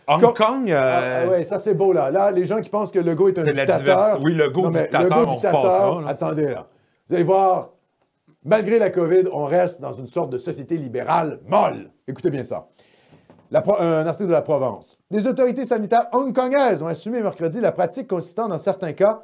Hong Kong... ouais, ça c'est beau là. Là, les gens qui pensent que Legault est un dictateur... Oui, Legault dictateur, on repassera. Là. Attendez là. Vous allez voir, malgré la COVID, on reste dans une sorte de société libérale molle. Écoutez bien ça. Un article de la Provence. Les autorités sanitaires hongkongaises ont assumé mercredi la pratique consistant, dans certains cas,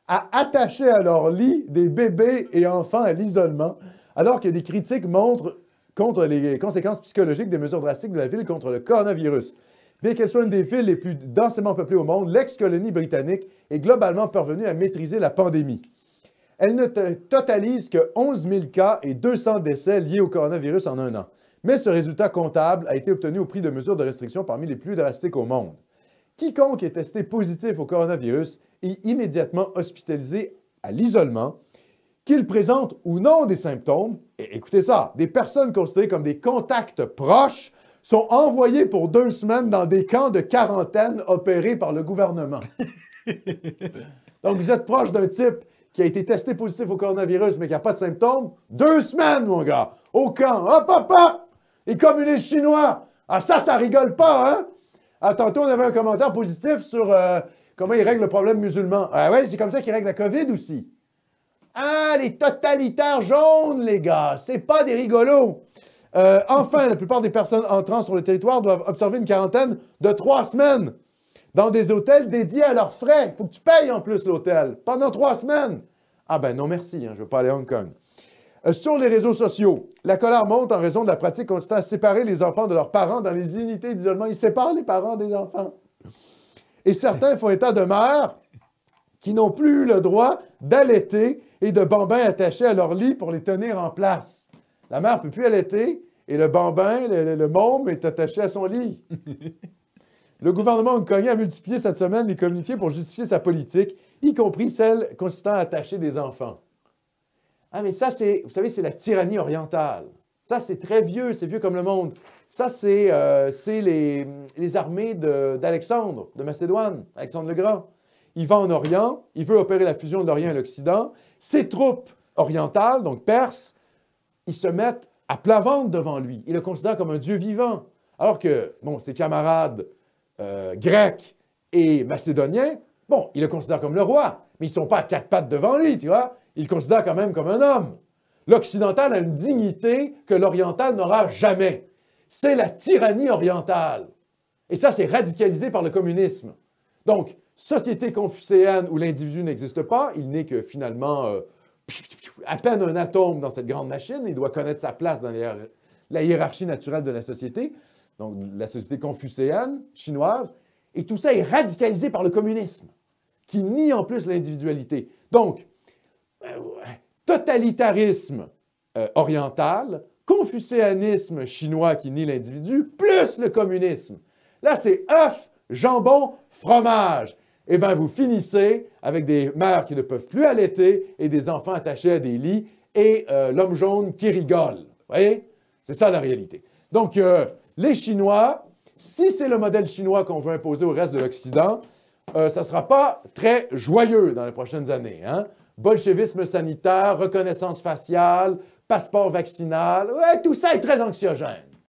à attacher à leur lit des bébés et enfants à l'isolement, alors que des critiques montrent contre les conséquences psychologiques des mesures drastiques de la ville contre le coronavirus. Bien qu'elle soit une des villes les plus densément peuplées au monde, l'ex-colonie britannique est globalement parvenue à maîtriser la pandémie. Elle ne totalise que 11 000 cas et 200 décès liés au coronavirus en un an. Mais ce résultat comptable a été obtenu au prix de mesures de restriction parmi les plus drastiques au monde. Quiconque est testé positif au coronavirus est immédiatement hospitalisé à l'isolement, qu'il présente ou non des symptômes. Et écoutez ça, des personnes considérées comme des contacts proches sont envoyées pour 2 semaines dans des camps de quarantaine opérés par le gouvernement. Donc, vous êtes proche d'un type qui a été testé positif au coronavirus mais qui n'a pas de symptômes, 2 semaines, mon gars, au camp. Hop, hop, hop! Les communistes chinois! Ah, ça rigole pas, hein? Ah, tantôt, on avait un commentaire positif sur comment ils règlent le problème musulman. Ah ouais, c'est comme ça qu'ils règlent la COVID aussi. Ah, les totalitaires jaunes, les gars, c'est pas des rigolos. Enfin, la plupart des personnes entrant sur le territoire doivent observer une quarantaine de 3 semaines dans des hôtels dédiés à leurs frais. Il faut que tu payes en plus l'hôtel pendant 3 semaines. Ah ben non, merci, hein, je ne veux pas aller à Hong Kong. Sur les réseaux sociaux, la colère monte en raison de la pratique consistant à séparer les enfants de leurs parents dans les unités d'isolement. Ils séparent les parents des enfants. Et certains font état de mères qui n'ont plus le droit d'allaiter et de bambins attachés à leur lit pour les tenir en place. La mère ne peut plus allaiter et le bambin, le môme, est attaché à son lit. Le gouvernement hongkongais a multiplié cette semaine les communiqués pour justifier sa politique, y compris celle consistant à attacher des enfants. Ah, mais ça, vous savez, c'est la tyrannie orientale. Ça, c'est très vieux, c'est vieux comme le monde. Ça, c'est les armées d'Alexandre, de Macédoine, Alexandre le Grand. Il va en Orient, il veut opérer la fusion de l'Orient et l'Occident. Ses troupes orientales, donc perses, ils se mettent à plat ventre devant lui. Ils le considèrent comme un dieu vivant. Alors que, bon, ses camarades grecs et macédoniens, bon, ils le considèrent comme le roi, mais ils ne sont pas à 4 pattes devant lui, tu vois. Ils le considèrent quand même comme un homme. L'occidental a une dignité que l'oriental n'aura jamais. C'est la tyrannie orientale. Et ça, c'est radicalisé par le communisme. Donc, société confucéenne où l'individu n'existe pas, il n'est que finalement à peine un atome dans cette grande machine, il doit connaître sa place dans la hiérarchie naturelle de la société, donc la société confucéenne, chinoise, et tout ça est radicalisé par le communisme, qui nie en plus l'individualité. Donc, totalitarisme oriental, confucéanisme chinois qui nie l'individu, plus le communisme. Là, c'est œuf, jambon, fromage. Eh bien, vous finissez avec des mères qui ne peuvent plus allaiter et des enfants attachés à des lits et l'homme jaune qui rigole. Vous voyez? C'est ça la réalité. Donc, les Chinois, si c'est le modèle chinois qu'on veut imposer au reste de l'Occident, ça ne sera pas très joyeux dans les prochaines années. Hein? Bolchevisme sanitaire, reconnaissance faciale, passeport vaccinal, ouais, tout ça est très anxiogène.